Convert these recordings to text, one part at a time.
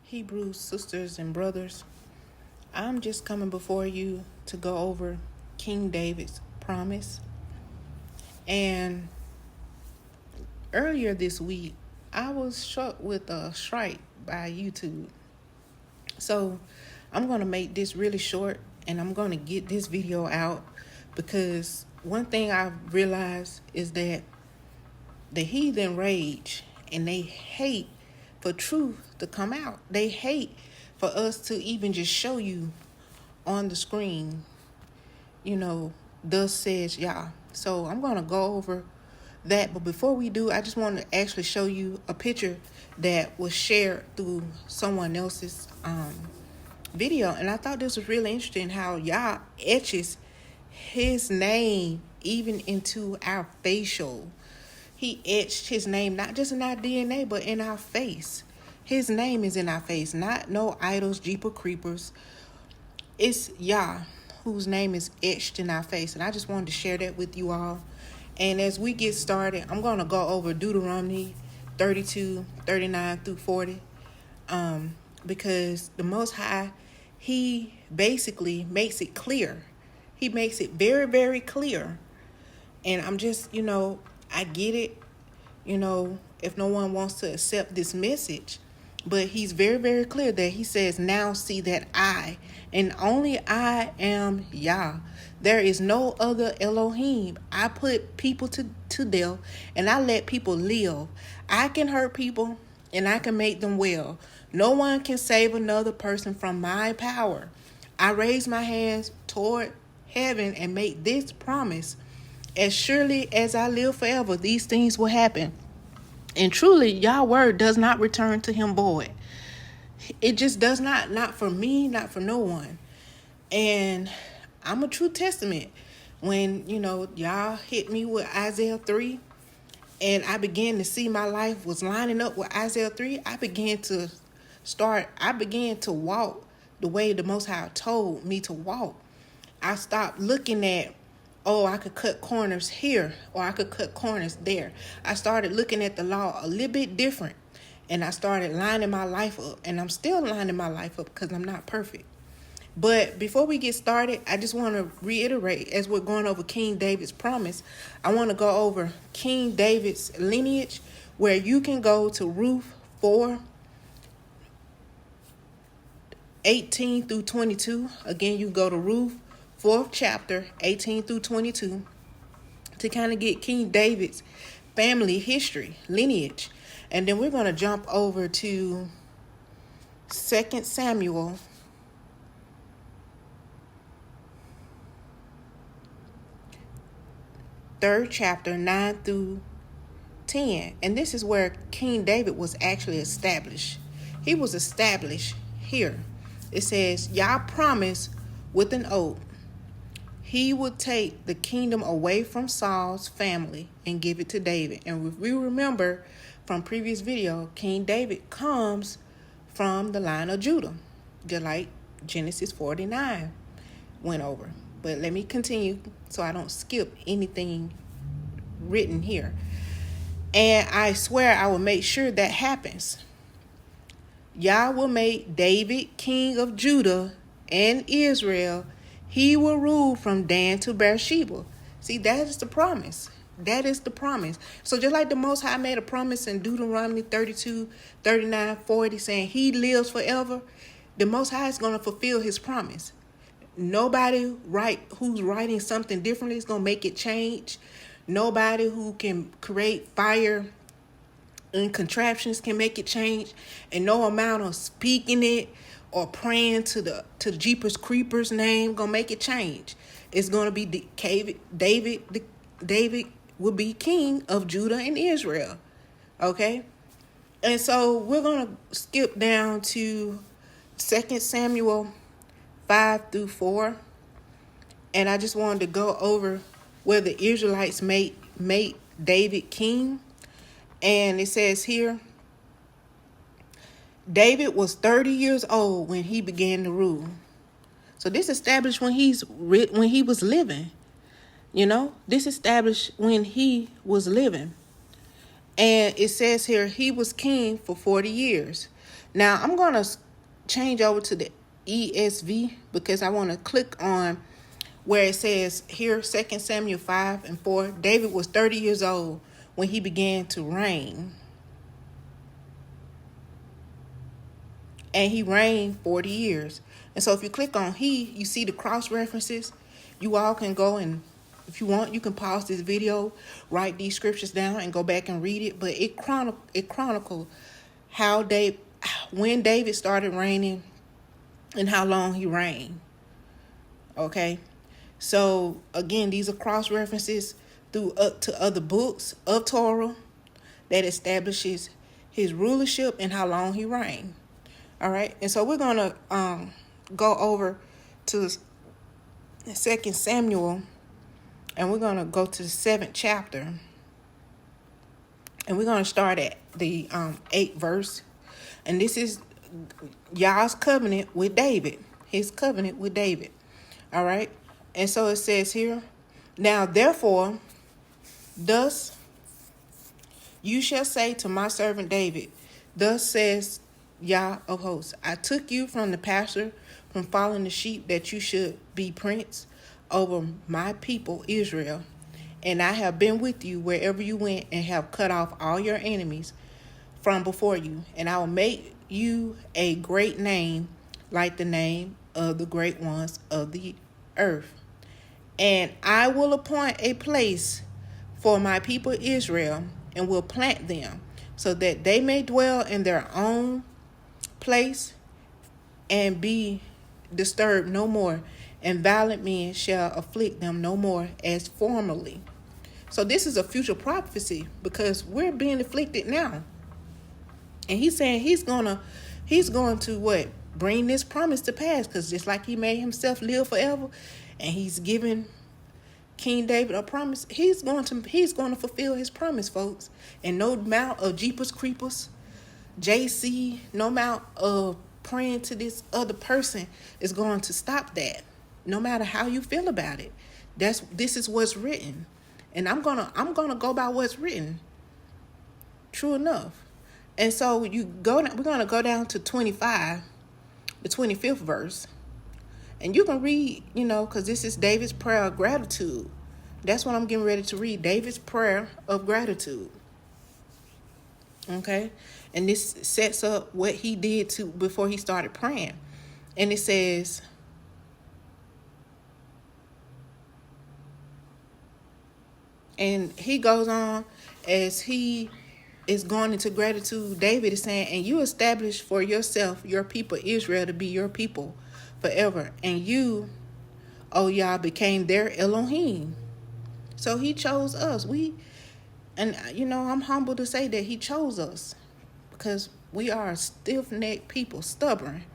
Hebrew sisters and brothers, I'm just coming before you to go over King David's promise. And earlier this week, I was struck with a strike by YouTube. So I'm going to make this really short and I'm going to get this video out because one thing I've realized is that the heathen rage and they hate for truth to come out. They hate for us to even just show you on the screen, thus says Yah. So I'm going to go over that. But before we do, I just want to actually show you a picture that was shared through someone else's video. And I thought this was really interesting how Yah etches his name even into our facial. He etched his name not just in our DNA, but in our face. His name is in our face, not no idols, Jeepers Creepers. It's Yah whose name is etched in our face. And I just wanted to share that with you all. And as we get started, I'm going to go over Deuteronomy 32, 39 through 40. Because the Most High, he basically makes it clear. He makes it very, very clear. And I'm just, I get it, if no one wants to accept this message. But he's very, very clear that he says, now see that I, and only I am Yah. There is no other Elohim. I put people to death and I let people live. I can hurt people and I can make them well. No one can save another person from my power. I raise my hands toward heaven and make this promise. As surely as I live forever, these things will happen. And truly, Yah's word does not return to him void. It just does not for me, not for no one. And I'm a true testament. When, Yah hit me with Isaiah 3, and I began to see my life was lining up with Isaiah 3, I began to walk the way the Most High told me to walk. I stopped looking at, I could cut corners here or I could cut corners there. I started looking at the law a little bit different, and I started lining my life up, and I'm still lining my life up because I'm not perfect. But before we get started, I just want to reiterate, as we're going over King David's promise, I want to go over King David's lineage, where you can go to Ruth 4, 18 through 22. Again, you go to Ruth 4th chapter, 18 through 22, to kind of get King David's family history, lineage. And then we're going to jump over to 2 Samuel 3rd chapter, 9 through 10. And this is where King David was actually established. He was established here. It says, Yah promised with an oath he would take the kingdom away from Saul's family and give it to David. And if we remember from previous video, King David comes from the line of Judah, just like Genesis 49 went over. But let me continue so I don't skip anything written here. And I swear I will make sure that happens. Yah will make David king of Judah and Israel. He will rule from Dan to Beersheba. See, that is the promise. That is the promise. So just like the Most High made a promise in Deuteronomy 32, 39, 40, saying he lives forever, the Most High is going to fulfill his promise. Nobody who's writing something differently is going to make it change. Nobody who can create fire and contraptions can make it change. And no amount of speaking it or praying to the Jeepers Creepers name gonna make it change. It's gonna be David will be king of Judah and Israel. Okay? And so we're gonna skip down to 2 Samuel 5 through 4. And I just wanted to go over where the Israelites made David king. And it says here, David was 30 years old when he began to rule. So this established when he was living. This established when he was living. And it says here, he was king for 40 years. Now I'm going to change over to the ESV because I want to click on where it says here, 2 Samuel 5:4, David was 30 years old when he began to reign. And he reigned 40 years. And so if you click on you see the cross references. You all can go, and if you want, you can pause this video, write these scriptures down, and go back and read it. But it chronicled when David started reigning and how long he reigned. Okay? So, again, these are cross references to other books of Torah that establishes his rulership and how long he reigned. All right? And so we're going to go over to 2 Samuel, and we're going to go to the 7th chapter. And we're going to start at the 8th verse. And this is Yah's covenant with David. His covenant with David. All right? And so it says here, now therefore, thus you shall say to my servant David, thus says Yah of hosts, I took you from the pasture, from following the sheep, that you should be prince over my people Israel. And I have been with you wherever you went, and have cut off all your enemies from before you. And I will make you a great name, like the name of the great ones of the earth. And I will appoint a place for my people Israel, and will plant them, so that they may dwell in their own place and be disturbed no more, and violent men shall afflict them no more as formerly. So this is a future prophecy, because we're being afflicted now. And he's saying he's going to what? Bring this promise to pass, because just like he made himself live forever, and he's given King David a promise, he's going to fulfill his promise, folks. And no amount of Jeepers Creepers, JC, no amount of praying to this other person is going to stop that. No matter how you feel about it. This is what's written. And I'm gonna go by what's written. True enough. And so we're gonna go down to 25, the 25th verse. And you can read, because this is David's prayer of gratitude. That's what I'm getting ready to read. David's prayer of gratitude. Okay? And this sets up what he did before he started praying. And it says, and he goes on as he is going into gratitude. David is saying, and you establish for yourself your people Israel to be your people forever. And you, O Yah, became their Elohim. So he chose us. I'm humbled to say that he chose us, because we are stiff-necked people, stubborn.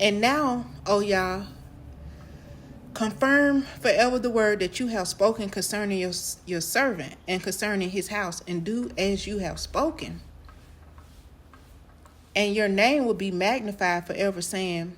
And now, O Yah, confirm forever the word that you have spoken concerning your servant and concerning his house, and do as you have spoken. And your name will be magnified forever, saying,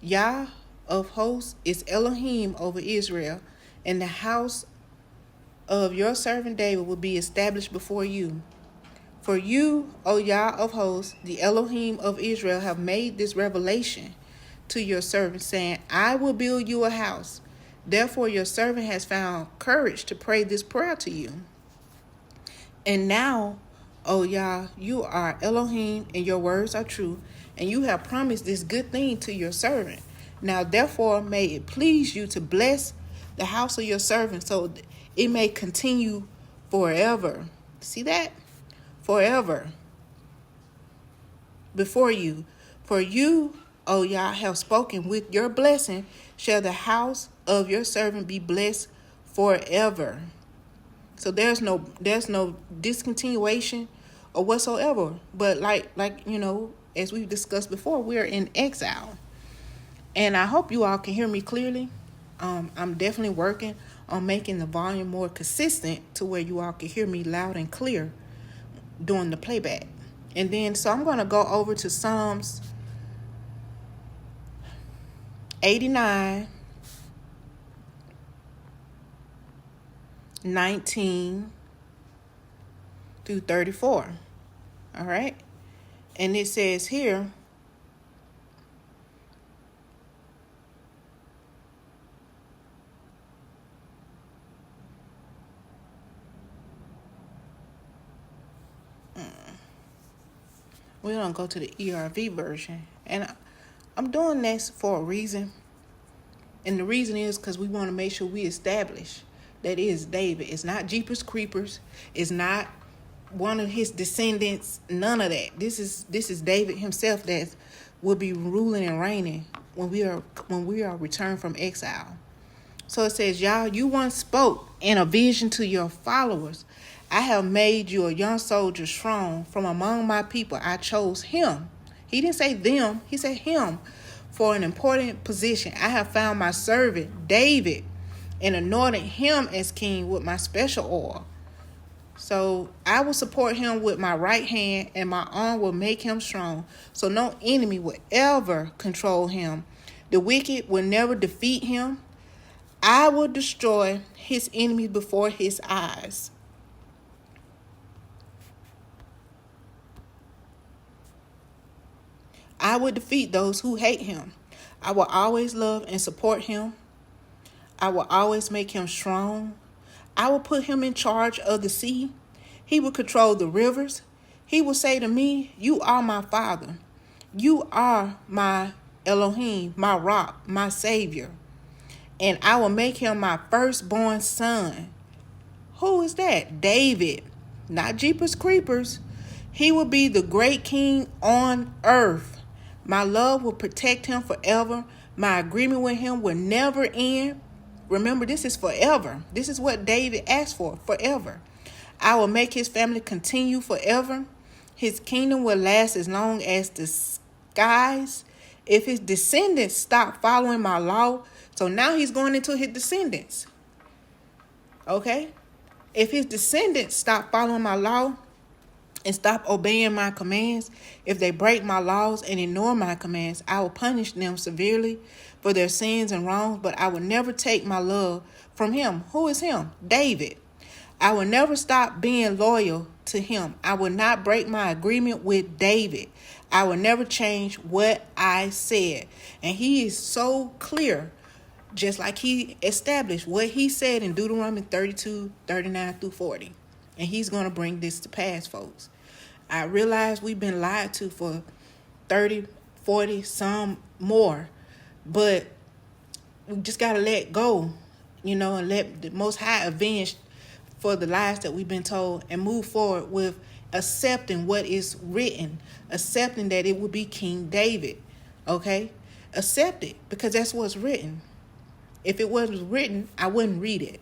Yah of hosts is Elohim over Israel, and the house of your servant David will be established before you. For you, O Yah of hosts, the Elohim of Israel, have made this revelation to your servant, saying, I will build you a house. Therefore your servant has found courage to pray this prayer to you. And now, O Yah, you are Elohim, and your words are true, and you have promised this good thing to your servant. Now therefore may it please you to bless the house of your servant, so it may continue forever. See that? Forever. Before you. For you, O Yah, have spoken, with your blessing shall the house of your servant be blessed forever. So there's no discontinuation or whatsoever. But like as we've discussed before, we're in exile. And I hope you all can hear me clearly. I'm definitely working on making the volume more consistent to where you all can hear me loud and clear during the playback. And then, so I'm going to go over to Psalms 89, 19 through 34. All right. And it says here, we're going to go to the ERV version. And I'm doing this for a reason. And the reason is because we want to make sure we establish that it is David. It's not Jeepers Creepers. It's not one of his descendants. None of that. This is David himself that will be ruling and reigning when we are returned from exile. So it says, y'all, you once spoke in a vision to your followers. I have made you a young soldier strong. From among my people, I chose him. He didn't say them. He said him for an important position. I have found my servant, David, and anointed him as king with my special oil. So I will support him with my right hand, and my arm will make him strong. So no enemy will ever control him. The wicked will never defeat him. I will destroy his enemies before his eyes. I will defeat those who hate him. I will always love and support him. I will always make him strong. I will put him in charge of the sea. He will control the rivers. He will say to me, you are my father. You are my Elohim, my rock, my savior. And I will make him my firstborn son. Who is that? David, not Jeepers Creepers. He will be the great king on earth. My love will protect him forever. My agreement with him will never end. Remember, this is forever. This is what David asked for, forever. I will make his family continue forever. His kingdom will last as long as the skies. If his descendants stop following my law, so now he's going into his descendants. Okay? If his descendants stop following my law and stop obeying my commands, if they break my laws and ignore my commands, I will punish them severely for their sins and wrongs, but I will never take my love from him. Who is him? David. I will never stop being loyal to him. I will not break my agreement with David. I will never change what I said. And he is so clear, just like he established what he said in Deuteronomy 32, 39 through 40. And he's going to bring this to pass, folks. I realize we've been lied to for 30, 40, some more. But we just got to let go, and let the Most High avenge for the lies that we've been told and move forward with accepting what is written, accepting that it will be King David, okay? Accept it, because that's what's written. If it wasn't written, I wouldn't read it,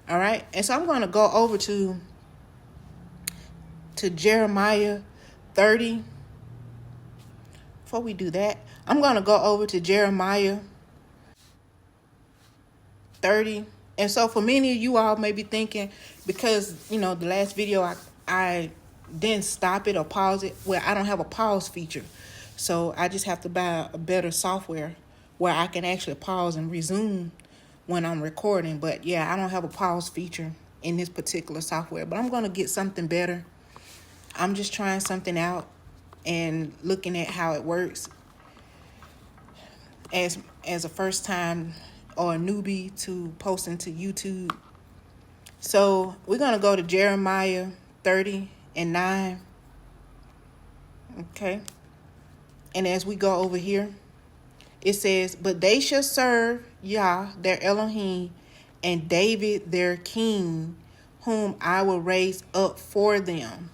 all right? And so I'm going to go over to Jeremiah 30. Before we do that, I'm going to go over to Jeremiah 30. And so for many of you all may be thinking, because, the last video I didn't stop it or pause it. Well, I don't have a pause feature. So I just have to buy a better software where I can actually pause and resume when I'm recording. But yeah, I don't have a pause feature in this particular software. But I'm going to get something better. I'm just trying something out and looking at how it works as a first time or a newbie to posting to YouTube. So we're going to go to Jeremiah 30 and 9. Okay. And as we go over here, it says, but they shall serve Yah, their Elohim, and David, their king, whom I will raise up for them.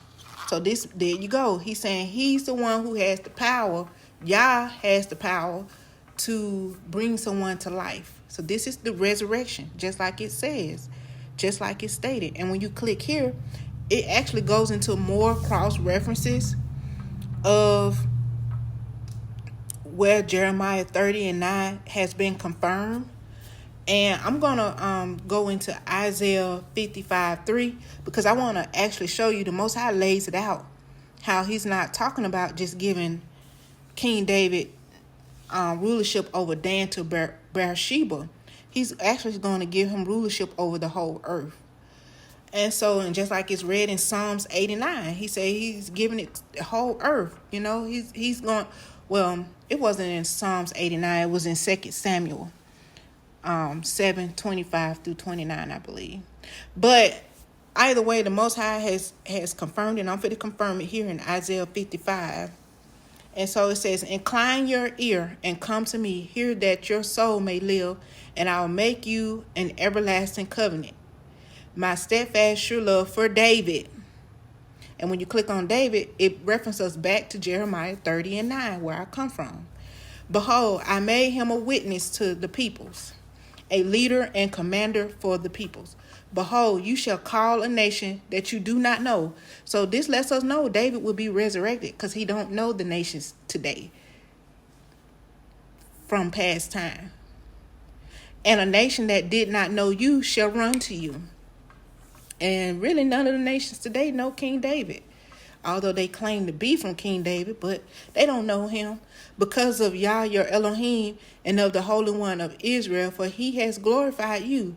So there you go. He's saying he's the one who has the power. Yah has the power to bring someone to life. So this is the resurrection, just like it says, just like it's stated. And when you click here, it actually goes into more cross references of where Jeremiah 30 and 9 has been confirmed. And I'm going to go into Isaiah 55:3 because I want to actually show you the Most High lays it out, how he's not talking about just giving King David rulership over Dan to Beersheba. He's actually going to give him rulership over the whole earth. And so, and just like it's read in Psalms 89, he said he's giving it the whole earth. You know, he's going. Well, it wasn't in Psalms 89. It was in 2 Samuel 7:25 through 29, I believe. But either way, the Most High has confirmed it. And I'm going to confirm it here in Isaiah 55. And so it says, incline your ear and come to me, hear that your soul may live, and I'll make you an everlasting covenant. My steadfast sure love for David. And when you click on David, it references us back to Jeremiah 30:9, where I come from. Behold, I made him a witness to the peoples, a leader and commander for the peoples. Behold, you shall call a nation that you do not know. So this lets us know David will be resurrected because he don't know the nations today from past time. And a nation that did not know you shall run to you. And really none of the nations today know King David. Although they claim to be from King David, but they don't know him because of Yah, your Elohim, and of the Holy One of Israel, for he has glorified you.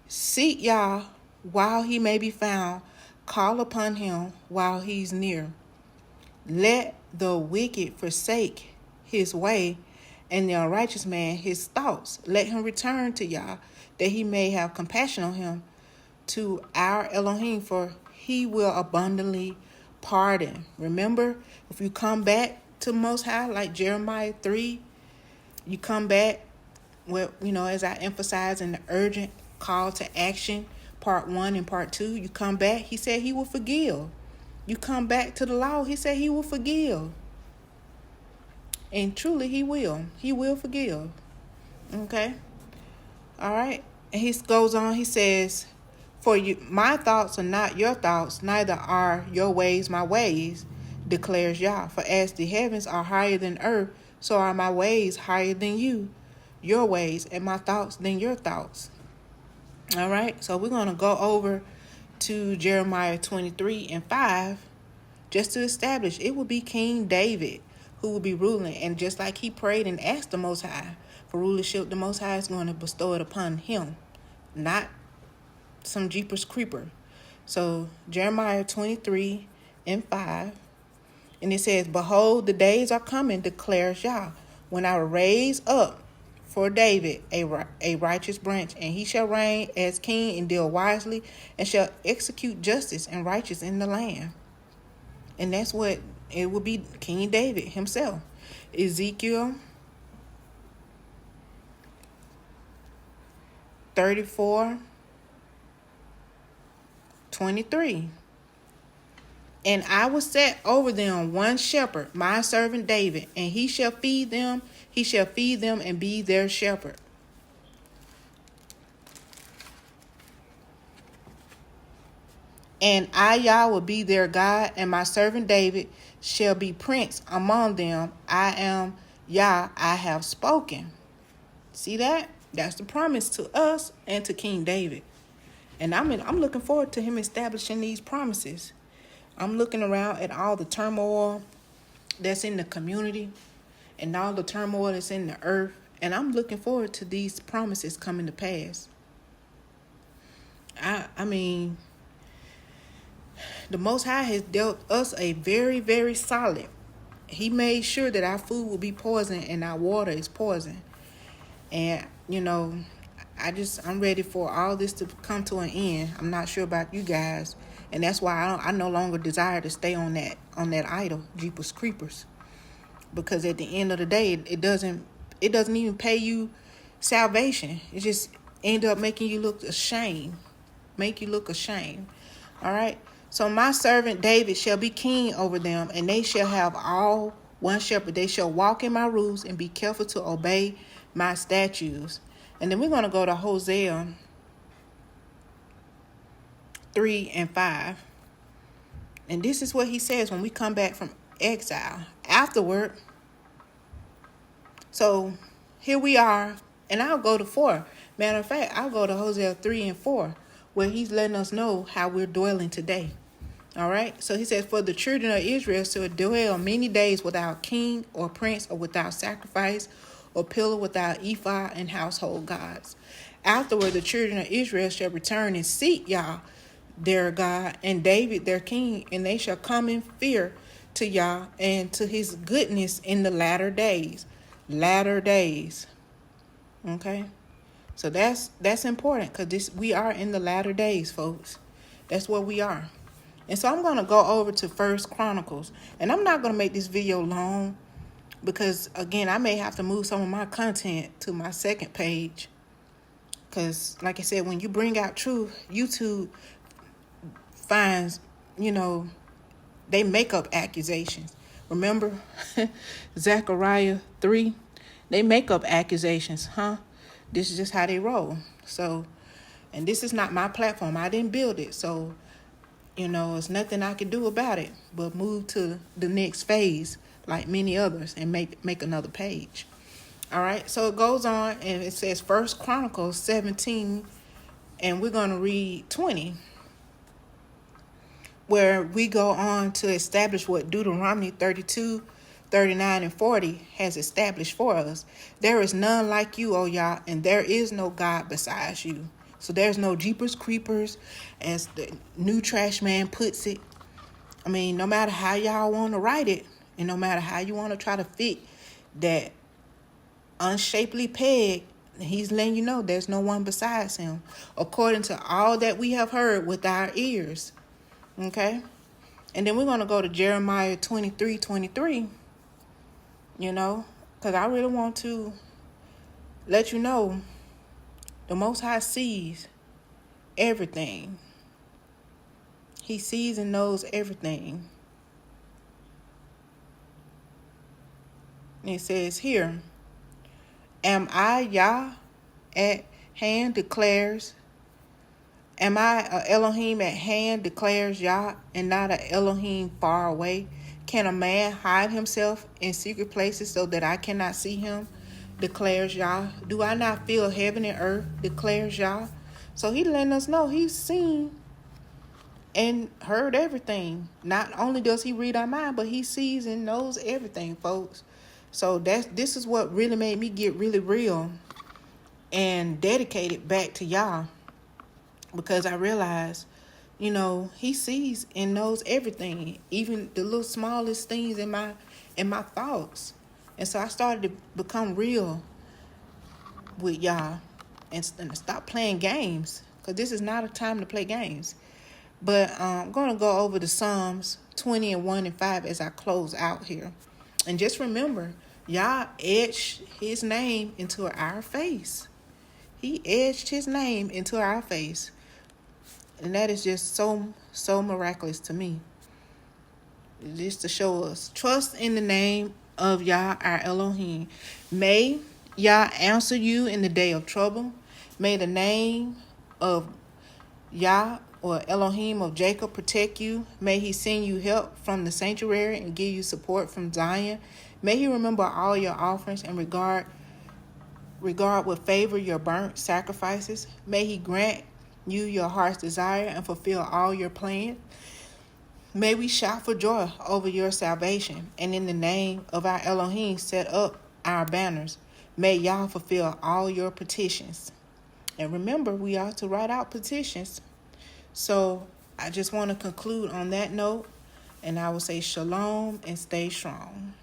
Seek Yah while he may be found. Call upon him while he's near. Let the wicked forsake his way, and the unrighteous man his thoughts. Let him return to Yah, that he may have compassion on him, to our Elohim, for he will abundantly pardon. Remember, if you come back to Most High, like Jeremiah 3, you come back, well, as I emphasize in the urgent call to action, part 1 and part 2, you come back, he said he will forgive. You come back to the law, he said he will forgive. And truly he will. He will forgive. Okay? All right? And he goes on, he says, for you, my thoughts are not your thoughts, neither are your ways my ways, declares Yah. For as the heavens are higher than earth, so are my ways higher than your ways, and my thoughts than your thoughts. All right, so we're going to go over to Jeremiah 23:5, just to establish it will be King David who will be ruling. And just like he prayed and asked the Most High for rulership, the Most High is going to bestow it upon him, not some Jeepers creeper. So Jeremiah 23:5, and it says, behold, the days are coming, declares Yah, when I will raise up for David a righteous branch, and he shall reign as king and deal wisely, and shall execute justice and righteousness in the land. And that's what it will be, King David himself. Ezekiel 34:23. And I will set over them one shepherd, my servant David, and he shall feed them and be their shepherd. And I, Yah, will be their God, and my servant David shall be prince among them. I am Yah, I have spoken. See that? That's the promise to us and to King David. And I'm looking forward to him establishing these promises. I'm looking around at all the turmoil that's in the community and all the turmoil that's in the earth, and I'm looking forward to these promises coming to pass. I mean, the Most High has dealt us a very, very solid. He made sure that our food will be poison and our water is poison. And, I'm ready for all this to come to an end. I'm not sure about you guys. And that's why I no longer desire to stay on that idol, Jeepers Creepers. Because at the end of the day, it doesn't even pay you salvation. It just end up making you look ashamed. All right? So my servant David shall be king over them, and they shall have all one shepherd. They shall walk in my rules and be careful to obey my statutes. And then we're going to go to Hosea 3:5. And this is what he says when we come back from exile. Afterward, so here we are, and I'll go to 4. Matter of fact, I'll go to Hosea 3:4, where he's letting us know how we're dwelling today. All right. So he says, for the children of Israel shall dwell many days without king or prince, or without sacrifice, or pillar, without ephod and household gods. Afterward, the children of Israel shall return and seek Yah, their God, and David their king, and they shall come in fear to Yah and to his goodness in the latter days. Latter days. Okay? So that's important, because we are in the latter days, folks. That's where we are. And so I'm going to go over to First Chronicles. And I'm not going to make this video long because, again, I may have to move some of my content to my second page. Because, like I said, when you bring out truth, YouTube finds, they make up accusations. Remember Zechariah 3? They make up accusations, huh? This is just how they roll. So, and this is not my platform. I didn't build it. So, it's nothing I can do about it but move to the next phase like many others and make another page. All right. So it goes on and it says First Chronicles 17, and we're going to read 20, where we go on to establish what Deuteronomy 32, 39, and 40 has established for us. There is none like you, O Yah, and there is no God besides you. So there's no Jeepers Creepers, as the new trash man puts it. I mean, no matter how y'all want to write it, and no matter how you want to try to fit that unshapely peg, he's letting you know there's no one besides him, according to all that we have heard with our ears. Okay? And then we're going to go to Jeremiah 23:23, because I really want to let you know the Most High sees everything. He sees and knows everything. And it says here, am I Yah at hand, declares. Am I a Elohim at hand, declares Yah, and not a Elohim far away? Can a man hide himself in secret places so that I cannot see him, declares Yah? Do I not feel heaven and earth, declares Yah? So he letting us know he's seen and heard everything. Not only does he read our mind, but he sees and knows everything, folks. So this is what really made me get really real and dedicated back to Yah, because I realized, he sees and knows everything, even the little smallest things in my thoughts. And so I started to become real with Yah and stop playing games, because this is not a time to play games. But I'm going to go over the Psalms 20 and 1 and 5 as I close out here. And just remember, Yah etched his name into our face. He etched his name into our face. And that is just so miraculous to me. Just to show us, trust in the name of Yah, our Elohim. May Yah answer you in the day of trouble. May the name of Yah, or Elohim of Jacob, protect you. May he send you help from the sanctuary and give you support from Zion. May he remember all your offerings and regard with favor your burnt sacrifices. May he grant you your heart's desire and fulfill all your plans. May we shout for joy over your salvation, and in the name of our Elohim set up our banners. May Yah fulfill all your petitions. And remember, we are to write out petitions. So I just want to conclude on that note, and I will say shalom and stay strong.